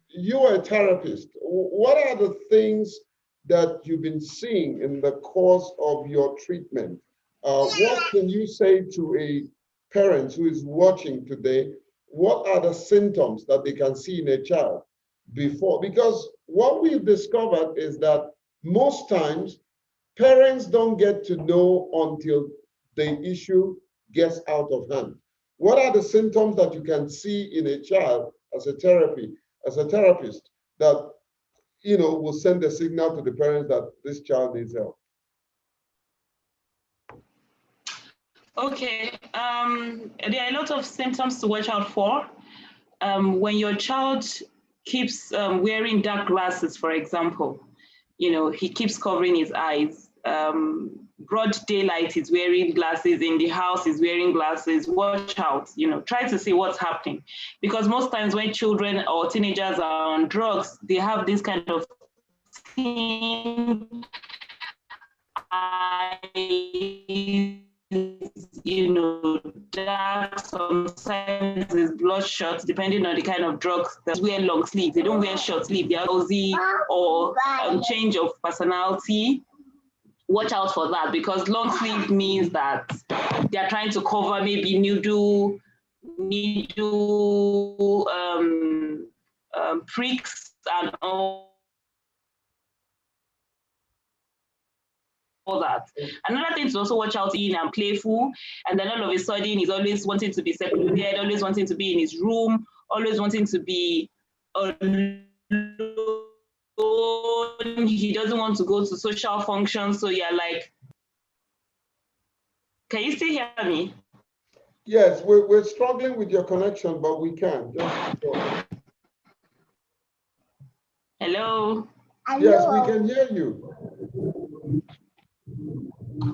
you're a therapist. What are the things that you've been seeing in the course of your treatment? What can you say to a parent who is watching today? What are the symptoms that they can see in a child before? Because what we've discovered is that most times parents don't get to know until the issue gets out of hand. What are the symptoms that you can see in a child as a therapist that will send a signal to the parents that this child needs help? Okay, there are a lot of symptoms to watch out for. When your child keeps wearing dark glasses, for example, he keeps covering his eyes. Broad daylight, he's wearing glasses. In the house, he's wearing glasses. Watch out, try to see what's happening. Because most times when children or teenagers are on drugs, they have this kind of thin eyes, dark, sometimes is bloodshot, depending on the kind of drugs. That wear long sleeves. They don't wear short sleeves. They are rosy or change of personality. Watch out for that, because long sleeve means that they are trying to cover maybe needle pricks and all that. Another thing to also watch out in and playful, and then all of a sudden he's always wanting to be secluded, always wanting to be in his room, always wanting to be alone. He doesn't want to go to social functions. So you're like, can you still hear me? Yes, we're struggling with your connection, but we can. Hello? Yes, we can hear you.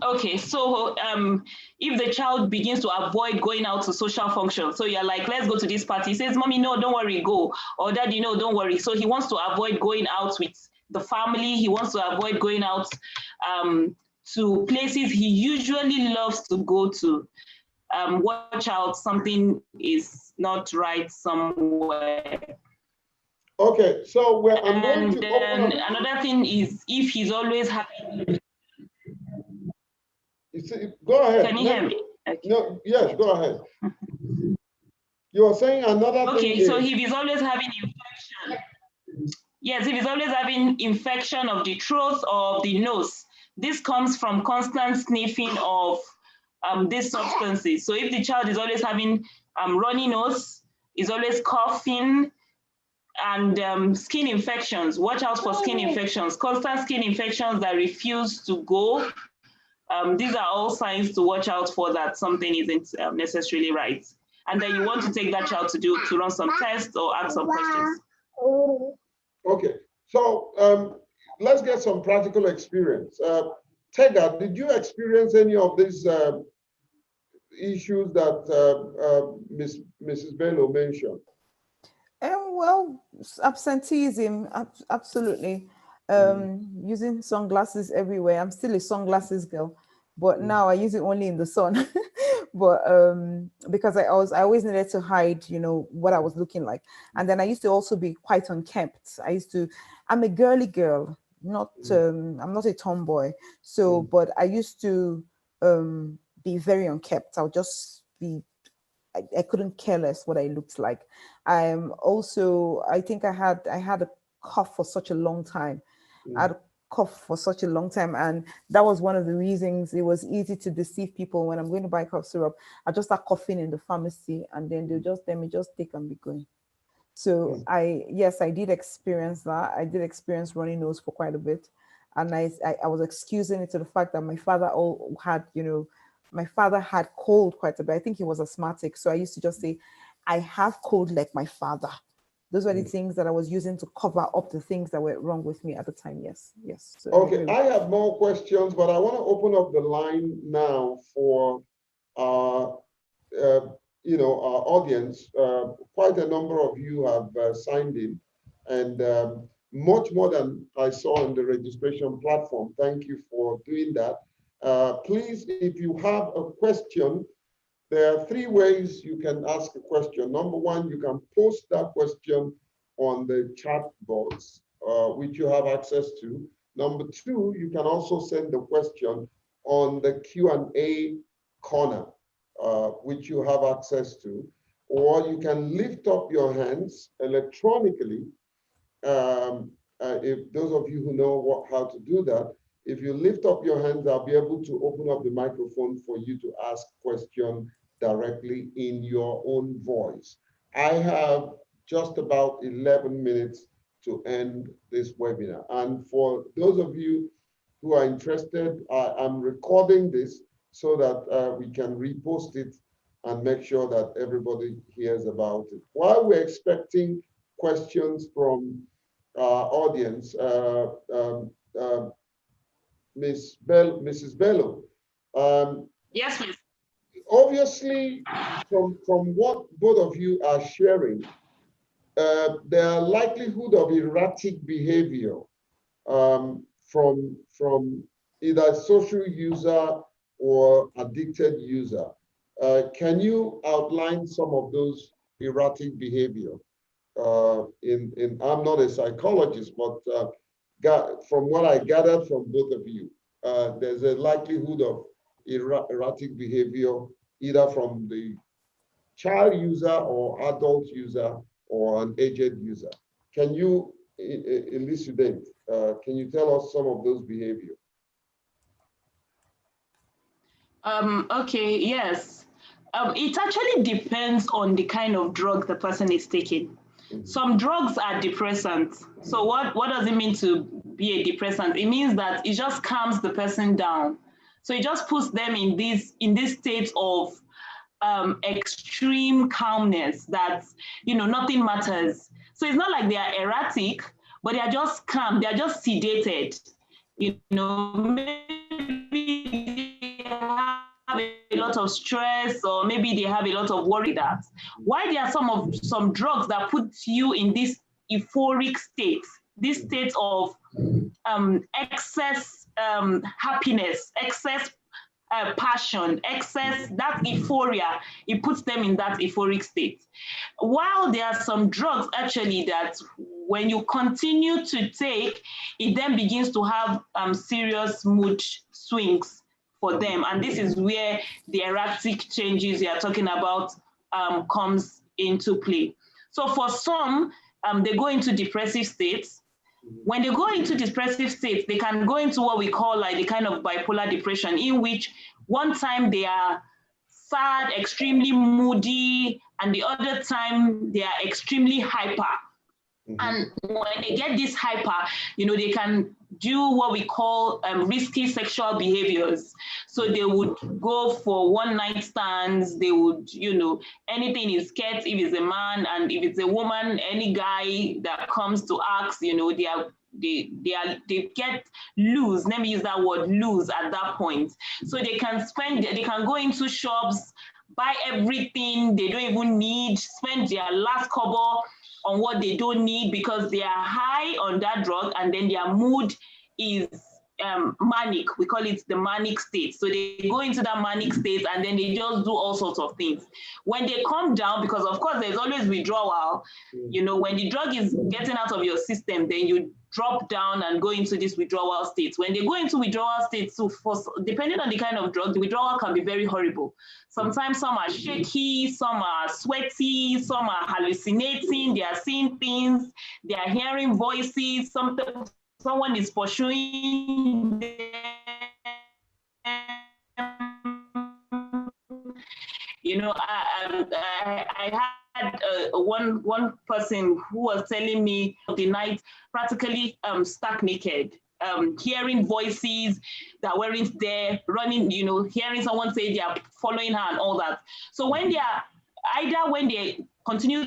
Okay, so if the child begins to avoid going out to social functions, so you're like, let's go to this party. He says, Mommy, no, don't worry, go. Or Daddy, no, don't worry. So he wants to avoid going out with the family. He wants to avoid going out to places he usually loves to go to. Watch out, something is not right somewhere. Okay, so I'm going And to then open up. another thing is if he's always having. Go ahead. Can you hear me? Okay. No, yes, go ahead. You are saying another thing. Okay, so if he's always having infection, yes, if he's always having infection of the throat or of the nose, this comes from constant sniffing of these substances. So if the child is always having runny nose, is always coughing, and skin infections, watch out for skin infections, constant skin infections that refuse to go. These are all signs to watch out for that something isn't necessarily right. And then you want to take that child to run some tests or ask some questions. Okay, so let's get some practical experience. Tega, did you experience any of these issues that Mrs. Bello mentioned? Well, absenteeism, absolutely. Using sunglasses everywhere. I'm still a sunglasses girl, but now I use it only in the sun. But because I always needed to hide, what I was looking like. And then I used to also be quite unkempt. I'm a girly girl, I'm not a tomboy. So, but I used to be very unkempt. I'll just be I couldn't care less what I looked like. I think I had a cough for such a long time. I had a cough for such a long time, and that was one of the reasons it was easy to deceive people. When I'm going to buy cough syrup, I just start coughing in the pharmacy, and then let me just take and be going. So I did experience that. I did experience runny nose for quite a bit, and I was excusing it to the fact that my father had cold quite a bit. I think he was asthmatic. So I used to just say, I have cold like my father. Those were the things that I was using to cover up the things that were wrong with me at the time. Yes. So okay, I have more questions, but I want to open up the line now for our audience. Quite a number of you have signed in, and much more than I saw on the registration platform. Thank you for doing that. Please, if you have a question, there are three ways you can ask a question. Number one, you can post that question on the chat box, which you have access to. Number two, you can also send the question on the Q&A corner, which you have access to, or you can lift up your hands electronically. If those of you who know how to do that, if you lift up your hands, I'll be able to open up the microphone for you to ask questions directly in your own voice. I have just about 11 minutes to end this webinar. And for those of you who are interested, I'm recording this so that we can repost it and make sure that everybody hears about it. While we're expecting questions from our audience, Mrs. Bello. Yes, please. Obviously, from what both of you are sharing, there are likelihood of erratic behavior from either social user or addicted user. Can you outline some of those erratic behavior? I'm not a psychologist, but from what I gathered from both of you, there's a likelihood of erratic behavior either from the child user or adult user or an aged user. Can you elucidate? Can you tell us some of those behaviors? Okay, yes. It actually depends on the kind of drug the person is taking. Some drugs are depressants. So what does it mean to be a depressant? It means that it just calms the person down. So it just puts them in this state of extreme calmness that, nothing matters. So it's not like they are erratic, but they are just calm. They are just sedated. Maybe a lot of stress, or maybe they have a lot of worry. That why there are some drugs that put you in this euphoric state, this state of excess happiness, excess passion, excess, that euphoria, it puts them in that euphoric state. While there are some drugs actually that when you continue to take, it then begins to have serious mood swings for them. And this is where the erratic changes you are talking about comes into play. So for some, they go into depressive states. When they go into depressive states, they can go into what we call like the kind of bipolar depression, in which one time they are sad, extremely moody, and the other time they are extremely hyper. And when they get this hyper, they can do what we call risky sexual behaviors. So they would go for one night stands. They would, anything is sketch if it's a man, and if it's a woman, any guy that comes to ask, they get loose. Let me use that word, loose, at that point. So they can go into shops, buy everything they don't even need, spend their last kobo on what they don't need because they are high on that drug, and then their mood is manic. We call it the manic state. So they go into that manic state and then they just do all sorts of things. When they come down, because of course there's always withdrawal, when the drug is getting out of your system, then you drop down and go into this withdrawal state. When they go into withdrawal states, so depending on the kind of drug, the withdrawal can be very horrible. Sometimes some are shaky, some are sweaty, some are hallucinating, they are seeing things, they are hearing voices, someone is pursuing them. I had one person who was telling me the night practically stark naked, hearing voices that weren't there, running, hearing someone say they are following her and all that. So when they continue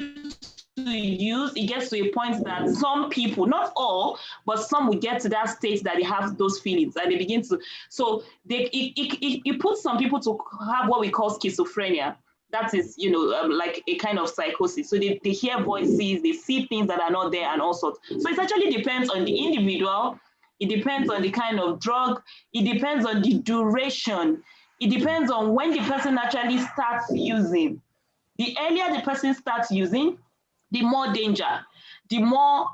to use, it gets to a point that some people, not all, but some will get to that state that they have those feelings and they begin to, so it puts some people to have what we call schizophrenia. That is, like a kind of psychosis. So they hear voices, they see things that are not there and all sorts. So it actually depends on the individual. It depends on the kind of drug. It depends on the duration. It depends on when the person actually starts using. The earlier the person starts using, the more danger, the more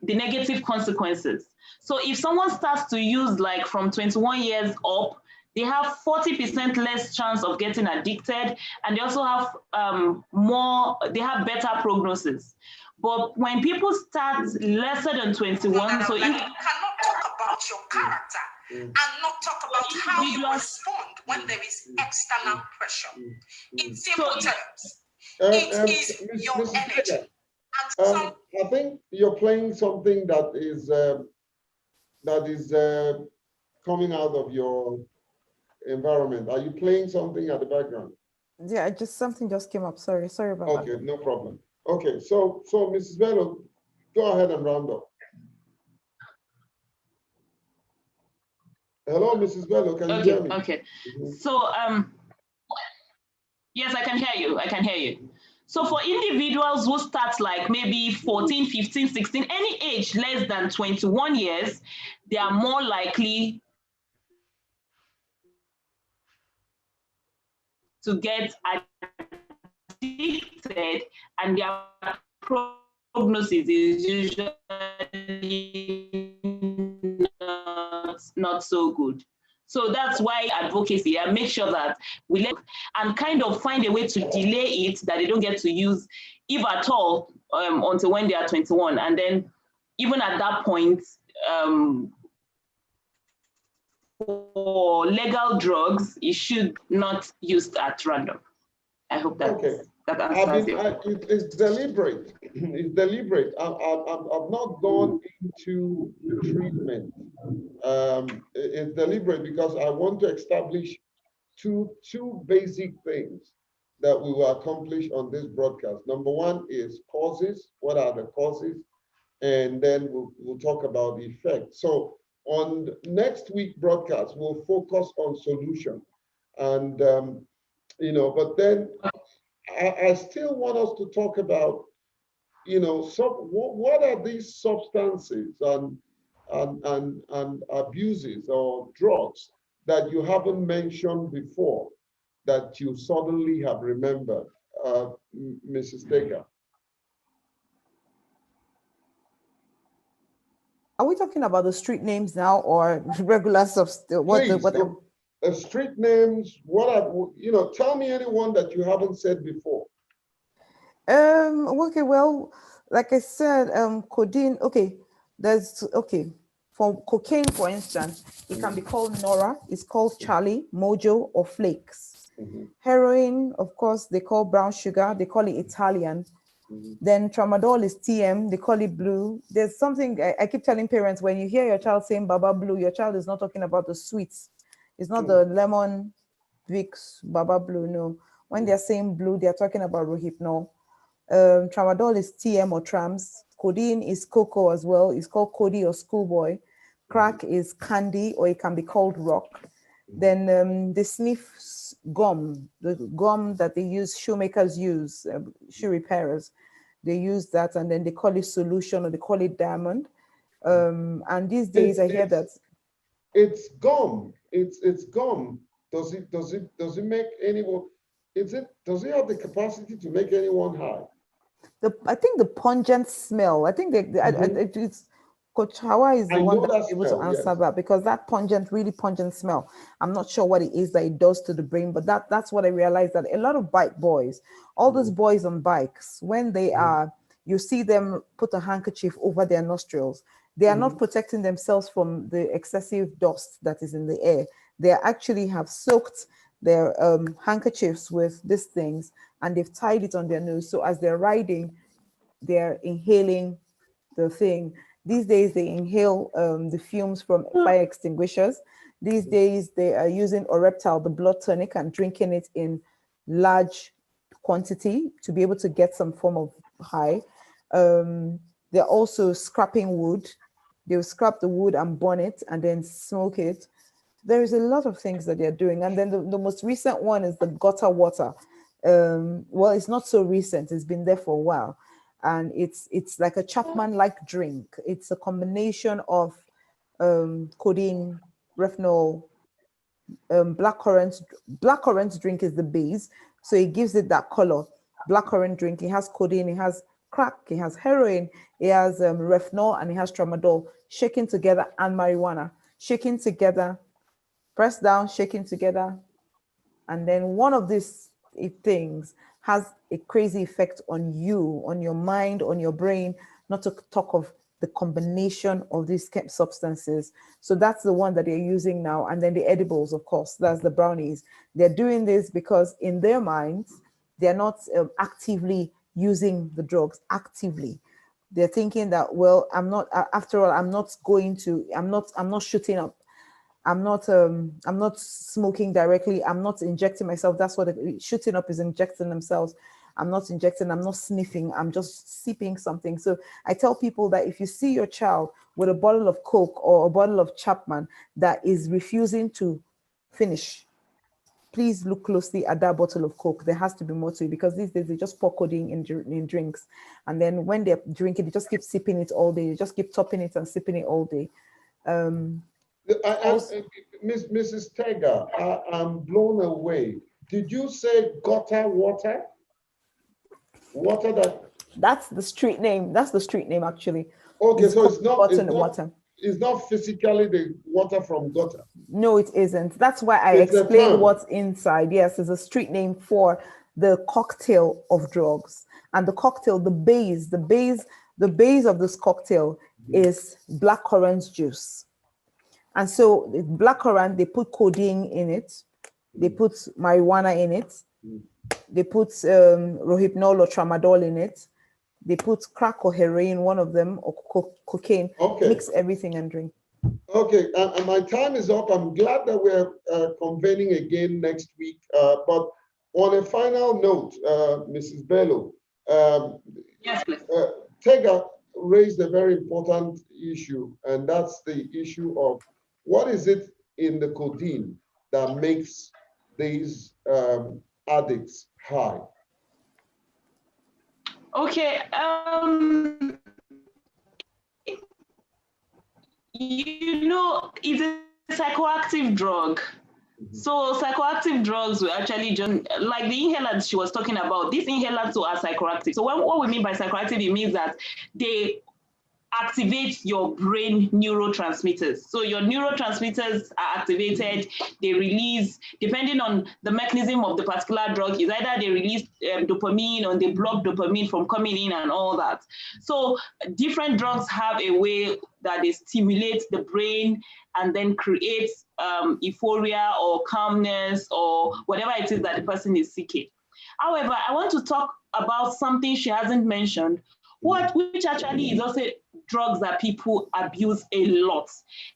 the negative consequences. So if someone starts to use like from 21 years up, they have 40% less chance of getting addicted, and they also have they have better prognosis. But when people start lesser than 21, so you cannot talk about your character and not talk about how you respond when there is external pressure. In simple terms, it is your energy. I think you're playing something that is coming out of your environment. Are you playing something at the background? Yeah, something just came up. Sorry about that. Okay, no problem. Okay, so Mrs. Bello, go ahead and round up. Hello, Mrs. Bello, can you hear me? Okay. So yes, I can hear you. So for individuals who start like maybe 14, 15, 16, any age less than 21 years, they are more likely to get addicted, and their prognosis is usually not so good. So that's why advocacy, and make sure that we let and kind of find a way to delay it, that they don't get to use, if at all, until when they are 21. And then even at that point, for legal drugs, it should not used at random. I hope that that answers it's deliberate. It's deliberate. I've not gone into treatment. It's deliberate because I want to establish two basic things that we will accomplish on this broadcast. Number one is causes. What are the causes? And then we'll talk about the effect. So on next week broadcast, we'll focus on solution. And, but then I still want us to talk about, what are these substances and abuses or drugs that you haven't mentioned before that you suddenly have remembered, Mrs. Taker? Are we talking about the street names now or regular substance? Please, street names, tell me anyone that you haven't said before. Okay, well, like I said, codeine, okay, for cocaine, for instance, it can be called Nora, it's called Charlie, Mojo, or Flakes. Heroin, of course, they call brown sugar, they call it Italian. Then tramadol is TM, they call it blue. There's something I keep telling parents, when you hear your child saying Baba Blue, your child is not talking about the sweets. It's not the lemon, Vicks, Baba Blue, no. When they're saying blue, they're talking about Rohypnol. Tramadol is TM or trams. Codeine is cocoa as well. It's called Cody or schoolboy. Crack is candy, or it can be called rock. Then the sniff gum, the gum that they use, shoemakers use, shoe repairers, they use that, and then they call it solution or they call it diamond. And these days I hear that it's gum. It's gum. Does it make anyone? Does it have the capacity to make anyone high? I think the pungent smell. I think it's Coach Hawa is the one that's able to answer that, because that really pungent smell, I'm not sure what it is that it does to the brain, but that's what I realized, that a lot of bike boys, all those boys on bikes, when they are, you see them put a handkerchief over their nostrils, they are not protecting themselves from the excessive dust that is in the air. They actually have soaked their handkerchiefs with these things, and they've tied it on their nose. So as they're riding, they're inhaling the thing. These days, they inhale the fumes from fire extinguishers. These days, they are using Oreptal, the blood tonic, and drinking it in large quantity to be able to get some form of high. They're also scrapping wood. They'll scrap the wood and burn it and then smoke it. There is a lot of things that they're doing. And then the most recent one is the gutter water. Well, it's not so recent. It's been there for a while. And it's like a Chapman-like drink. It's a combination of codeine, retinol, blackcurrant. Blackcurrant drink is the base, so it gives it that color. Blackcurrant drink, it has codeine, it has crack, it has heroin, it has retinol, and it has tramadol, shaken together, and marijuana, shaken together, pressed down, shaken together. And then one of these things has a crazy effect on you, on your mind, on your brain, not to talk of the combination of these substances. So that's the one that they're using now. And then the edibles, of course, that's the brownies. They're doing this because in their minds, they're not actively using the drugs actively. They're thinking that, well, I'm not, after all, I'm not shooting up. I'm not smoking directly. I'm not injecting myself. That's what shooting up is, injecting themselves. I'm not injecting, I'm not sniffing, I'm just sipping something. So I tell people that if you see your child with a bottle of Coke or a bottle of Chapman that is refusing to finish, please look closely at that bottle of Coke. There has to be more to it, because these days they just pour codeine in drinks. And then when they're drinking, they just keep sipping it all day. They just keep topping it and sipping it all day. Mrs. Tega, I'm blown away. Did you say gutter water? Water that's the street name. That's the street name, actually. Okay, so it's not physically the water from gutter. No, it isn't. That's why I explained what's inside. Yes, it's a street name for the cocktail of drugs. And the cocktail, the base of this cocktail is blackcurrant juice. And so blackcurrant, they put codeine in it, they put marijuana in it, they put Rohypnol or tramadol in it, they put crack or heroin, one of them, or cocaine, mix everything and drink. Okay, and my time is up. I'm glad that we're convening again next week. But on a final note, Mrs. Bello, yes, please. Tega raised a very important issue, and that's the issue of what is it in the codeine that makes these addicts high? Okay, it's a psychoactive drug. So psychoactive drugs will actually just, like the inhalants she was talking about, these inhalants are psychoactive. So what we mean by psychoactive, it means that they activate your brain neurotransmitters. So your neurotransmitters are activated, they release, depending on the mechanism of the particular drug, is either they release dopamine or they block dopamine from coming in and all that. So different drugs have a way that they stimulate the brain and then create euphoria or calmness or whatever it is that the person is seeking. However, I want to talk about something she hasn't mentioned, which actually is also drugs that people abuse a lot,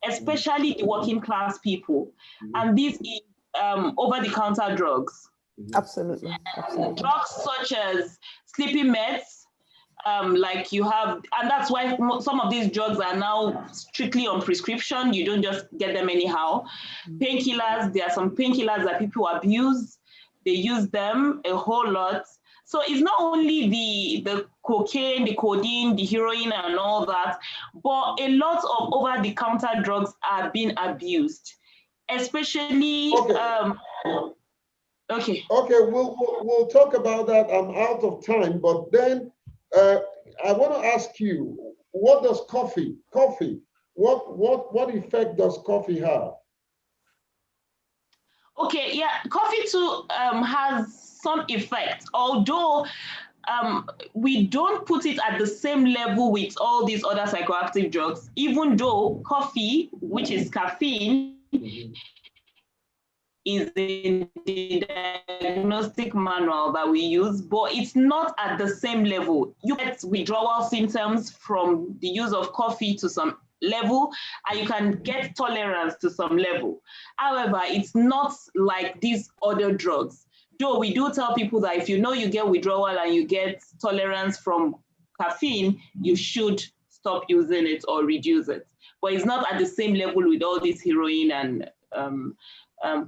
especially the working class people. And this is over-the-counter drugs. Absolutely. Absolutely. Drugs such as sleeping meds, like you have, and that's why some of these drugs are now strictly on prescription. You don't just get them anyhow. Painkillers, there are some painkillers that people abuse. They use them a whole lot. So it's not only the cocaine, the codeine, the heroin and all that, but a lot of over-the-counter drugs are being abused, especially, Okay. Okay, we'll talk about that. I'm out of time, but then I want to ask you, what does coffee, what effect does coffee have? Okay, yeah, coffee too has some effect, although we don't put it at the same level with all these other psychoactive drugs, even though coffee, which is caffeine, is in the diagnostic manual that we use, but it's not at the same level. You get withdrawal symptoms from the use of coffee to some level, and you can get tolerance to some level. However, it's not like these other drugs. Though we do tell people that if you know you get withdrawal and you get tolerance from caffeine, you should stop using it or reduce it. But it's not at the same level with all this heroin and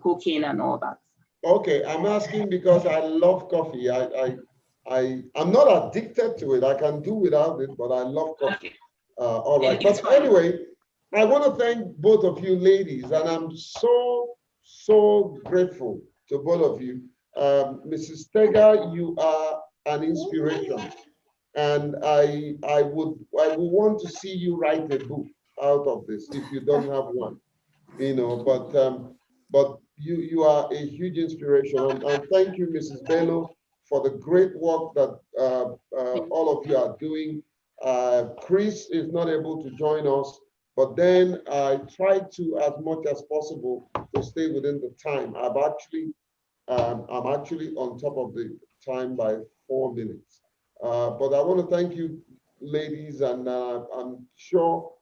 cocaine and all that. Okay, I'm asking because I love coffee. I'm not addicted to it. I can do without it, but I love coffee. Okay. All right. It's But fine. anyway, I want to thank both of you ladies, and I'm so grateful to both of you. Mrs. Steger, you are an inspiration, and I would want to see you write a book out of this if you don't have one, but you are a huge inspiration, and thank you, Mrs. Bello, for the great work that all of you are doing. Chris is not able to join us, but then I try to, as much as possible, to stay within the time. I'm actually on top of the time by 4 minutes. But I want to thank you, ladies, and I'm sure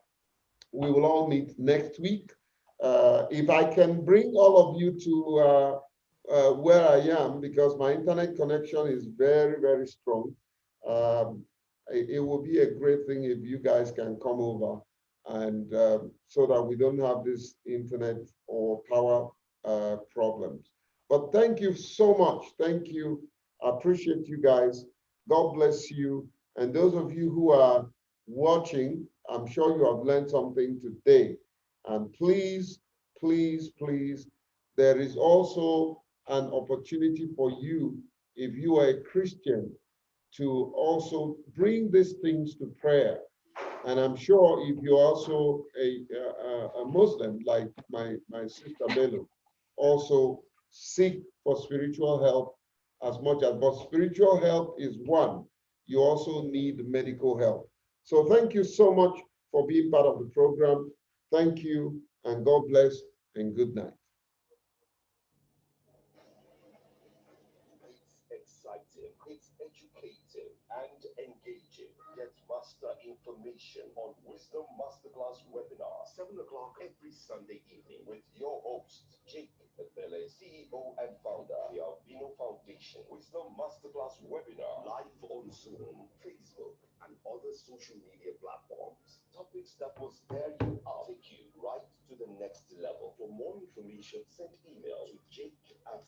we will all meet next week. If I can bring all of you to where I am, because my internet connection is very strong, it will be a great thing if you guys can come over, and so that we don't have this internet or power problems. But thank you so much. Thank you. I appreciate you guys. God bless you. And those of you who are watching, I'm sure you have learned something today. And please, there is also an opportunity for you, if you are a Christian, to also bring these things to prayer. And I'm sure if you're also a Muslim, like my sister Bello, also seek for spiritual help as much as, but spiritual help is one. You also need medical help. So thank you so much for being part of the program. Thank you, and God bless, and good night. It's exciting, it's educative, and engaging. Get master information on Wisdom Masterclass webinar, 7 o'clock every Sunday evening with your host, Jake Bele, CEO and founder, the Albino Foundation. Wisdom Masterclass webinar, live on Zoom, Facebook, and other social media platforms. Topics that will spare you out, take you right to the next level. For more information, send email to jake at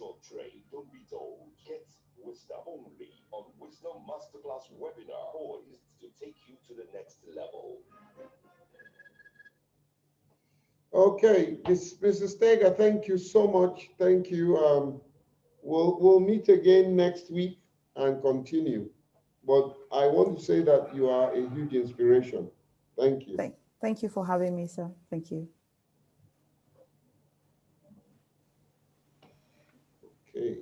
your trade. Don't be dull. Get wisdom only on Wisdom Masterclass webinar, poised to take you to the next level. Okay, Mrs. Steger, thank you so much. Thank you. We'll meet again next week and continue. But I want to say that you are a huge inspiration. Thank you. Thank you for having me, sir. Thank you. Okay.